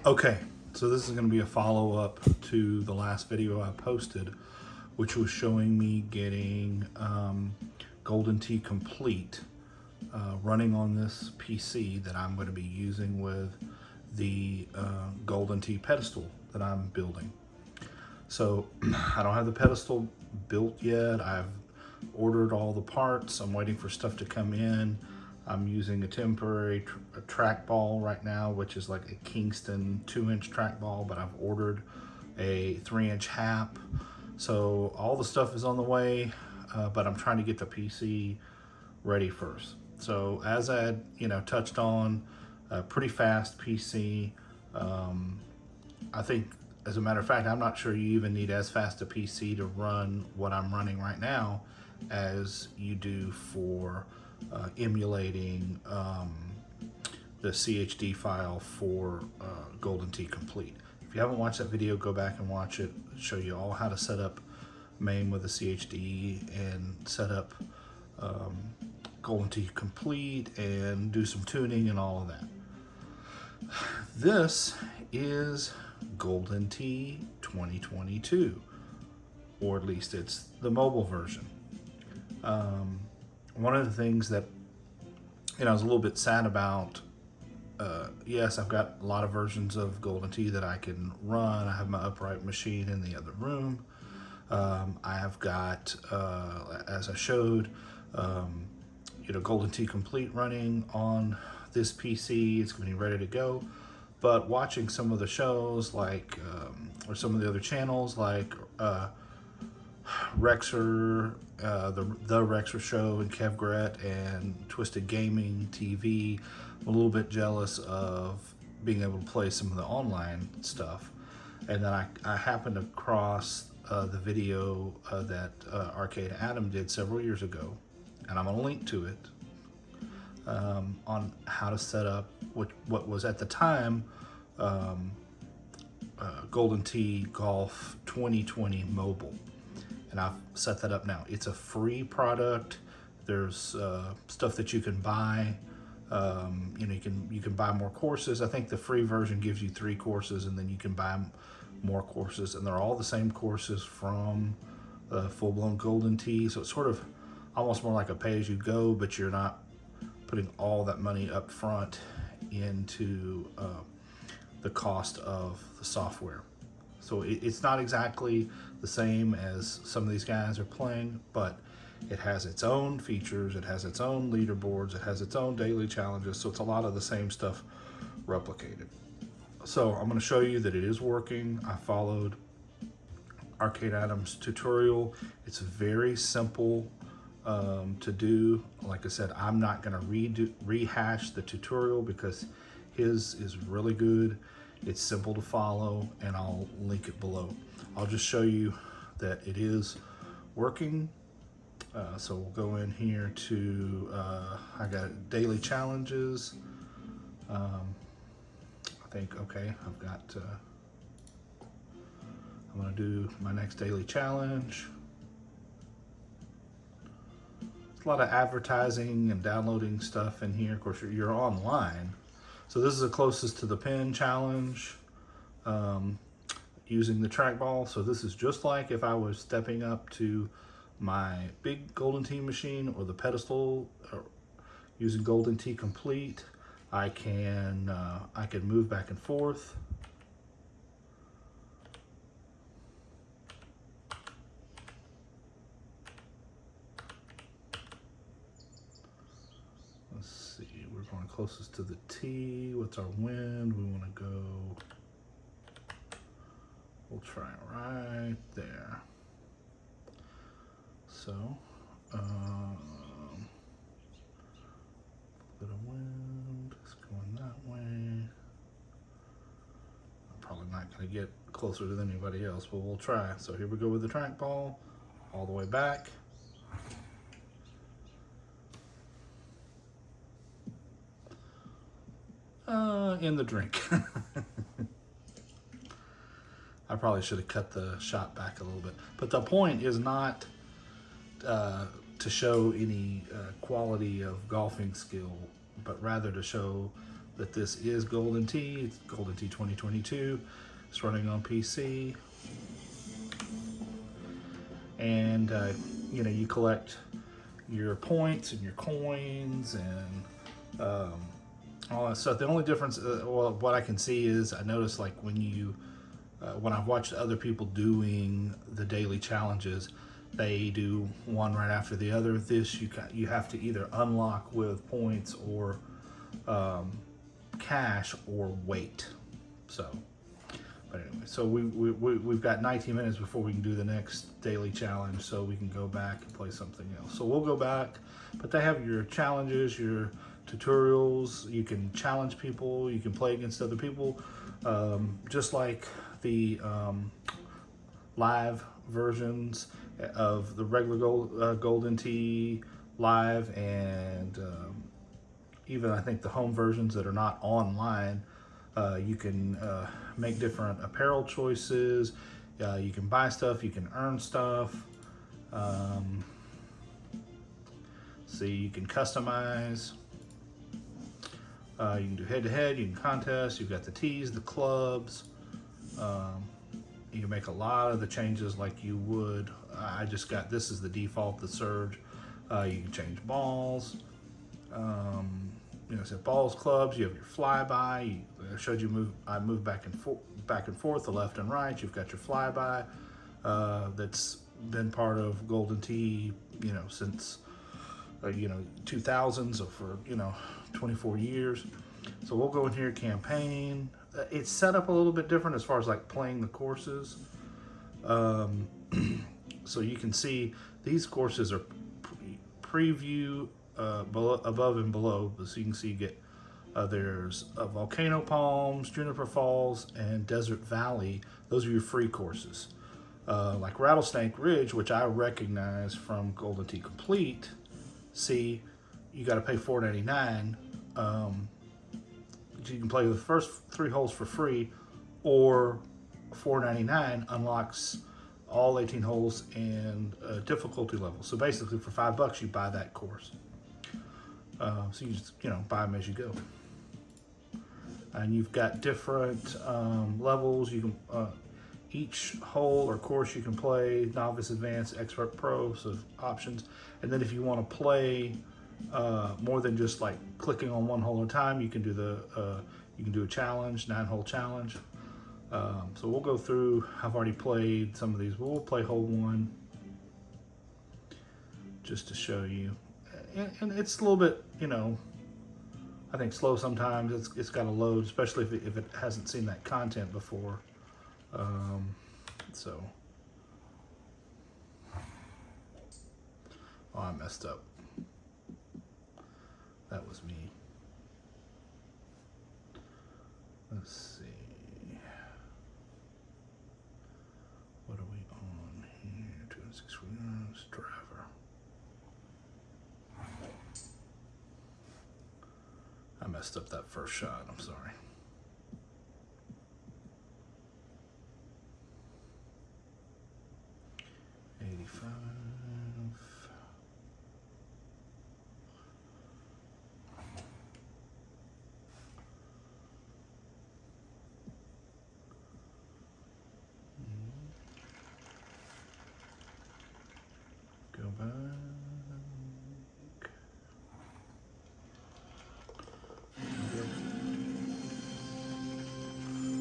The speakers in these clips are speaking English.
Okay, so this is going to be a follow-up to the last video I posted, which was showing me getting Golden Tee Complete running on this PC that I'm going to be using with the Golden Tee pedestal that I'm building. So I don't have the pedestal built yet. I've ordered all the parts. I'm waiting for stuff to come in. I'm using a temporary trackball right now, which is like a Kingston 2-inch trackball, but I've ordered a 3-inch hap. So all the stuff is on the way, but I'm trying to get the PC ready first. So as I had, touched on, a pretty fast PC. I think, as a matter of fact, I'm not sure you even need as fast a PC to run what I'm running right now as you do for emulating the CHD file for Golden Tee Complete. If you haven't watched that video, go back and watch it. It'll show you all how to set up MAME with a CHD and set up Golden Tee Complete and do some tuning and all of that. This is Golden Tee 2022, or at least it's the mobile version. One of the things that I was a little bit sad about, yes, I've got a lot of versions of Golden Tee that I can run. I have my upright machine in the other room. I have got, as I showed, Golden Tee Complete running on this PC. It's going to be ready to go. But watching some of the shows, like, or some of the other channels, like Rexer, the Rexer Show, and Kev Gret, and Twisted Gaming TV, I'm a little bit jealous of being able to play some of the online stuff. And then I happened across the video that ArcadeAdam did several years ago, and I'm going to link to it, on how to set up what was at the time Golden Tee Golf 2020 mobile. And I've set that up now. It's a free product. There's stuff that you can buy. You can buy more courses. I think the free version gives you 3 courses, and then you can buy more courses, and they're all the same courses from full-blown Golden Tee. So it's sort of almost more like a pay-as-you-go, but you're not putting all that money up front into the cost of the software. So it's not exactly the same as some of these guys are playing, but it has its own features, it has its own leaderboards, it has its own daily challenges, so it's a lot of the same stuff replicated. So I'm going to show you that it is working. I followed ArcadeAdam's tutorial. It's very simple to do. Like I said, I'm not going to rehash the tutorial because his is really good. It's simple to follow, and I'll link it below. I'll just show you that it is working. So we'll go in here to, I got daily challenges. I think, okay, I've got, I'm gonna do my next daily challenge. There's a lot of advertising and downloading stuff in here. Of course, you're online. So this is the closest to the pin challenge, using the trackball. So this is just like if I was stepping up to my big Golden Tee machine or the pedestal, or using Golden Tee Complete. I can move back and forth. Let's see, we're going closest to the tee. What's our wind? We want to go, we'll try right there. So, bit of wind, it's going that way. I'm probably not going to get closer than anybody else, but we'll try. So here we go with the trackball, all the way back. In the drink. I probably should have cut the shot back a little bit. But the point is not to show any quality of golfing skill, but rather to show that this is Golden Tee. It's Golden Tee 2022. It's running on PC. And you know, you collect your points and your coins and all that stuff. The only difference, well, what I can see is I notice like when I've watched other people doing the daily challenges, they do one right after the other. This you have to either unlock with points or cash or wait. So, but anyway, so we've got 19 minutes before we can do the next daily challenge, so we can go back and play something else. So we'll go back, but they have your challenges, your tutorials. You can challenge people. You can play against other people, just like the live versions of the regular Golden Tee live, and even I think the home versions that are not online. You can make different apparel choices. You can buy stuff. You can earn stuff. See, you can customize. You can do head-to-head. You can contest. You've got the tees, the clubs. You can make a lot of the changes like you would. I just got, this is the default, the Surge. You can change balls. You know, so balls, clubs. You have your flyby. I showed you I move back and forth, the left and right. You've got your flyby. That's been part of Golden Tee, you know, since you know, 2000s, or for, you know, 24 years. So we'll go in here, campaign. It's set up a little bit different as far as like playing the courses. So you can see these courses are preview above and below. So you can see you get there's Volcano Palms, Juniper Falls, and Desert Valley. Those are your free courses. Like Rattlesnake Ridge, which I recognize from Golden Tee Complete. See, you got to pay $4.99. You can play the first 3 holes for free, or $4.99 unlocks all 18 holes and difficulty level. So basically, for $5, you buy that course. So you just, you know, buy them as you go. And you've got different levels. You can each hole or course you can play novice, advanced, expert, pro, so options. And then if you want to play more than just like clicking on one hole at a time, you can do a challenge, 9-hole challenge. So we'll go through. I've already played some of these. We'll play hole 1 just to show you. And it's a little bit, you know, I think slow sometimes. It's got to load, especially if it hasn't seen that content before. So, oh, I messed up. That was me. Let's see. What are we on here? 206 driver. I messed up that first shot. I'm sorry. Go back.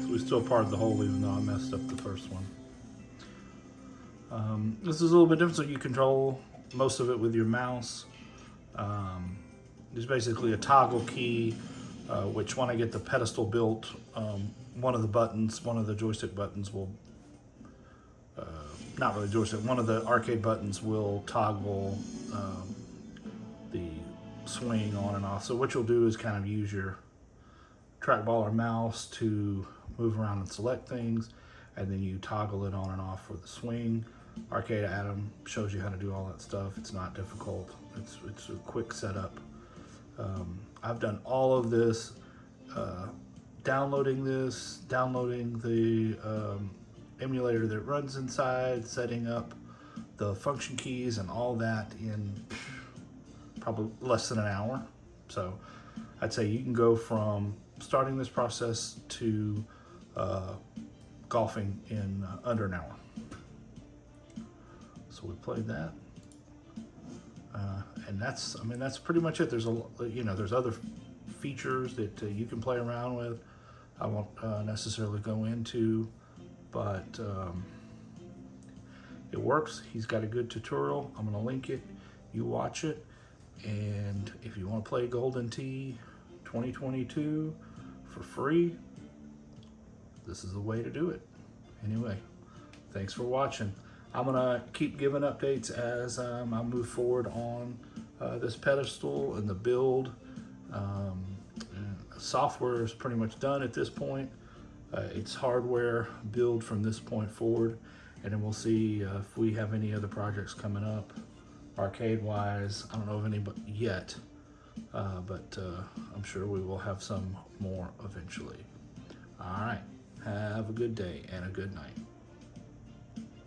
So we still parred the hole even though I messed up the first one. This is a little bit different, so you control most of it with your mouse. There's basically a toggle key, which when I get the pedestal built, one of the joystick buttons will, not really joystick, one of the arcade buttons will toggle the swing on and off. So what you'll do is kind of use your trackball or mouse to move around and select things, and then you toggle it on and off for the swing. ArcadeAdam shows you how to do all that stuff. It's not difficult. It's a quick setup. I've done all of this, downloading the emulator that runs inside, setting up the function keys and all that in probably less than an hour. So I'd say you can go from starting this process to golfing in under an hour. So we played that, and that's, I mean, that's pretty much it. There's there's other features that you can play around with. I won't necessarily go into, but it works. He's got a good tutorial. I'm gonna link it. You watch it, and if you want to play Golden Tee 2022 for free, this is the way to do it. Anyway, thanks for watching. I'm gonna keep giving updates as I move forward on this pedestal and the build. Software is pretty much done at this point. It's hardware build from this point forward, and then we'll see if we have any other projects coming up arcade wise. I don't know of any yet, but I'm sure we will have some more eventually. All right, have a good day and a good night.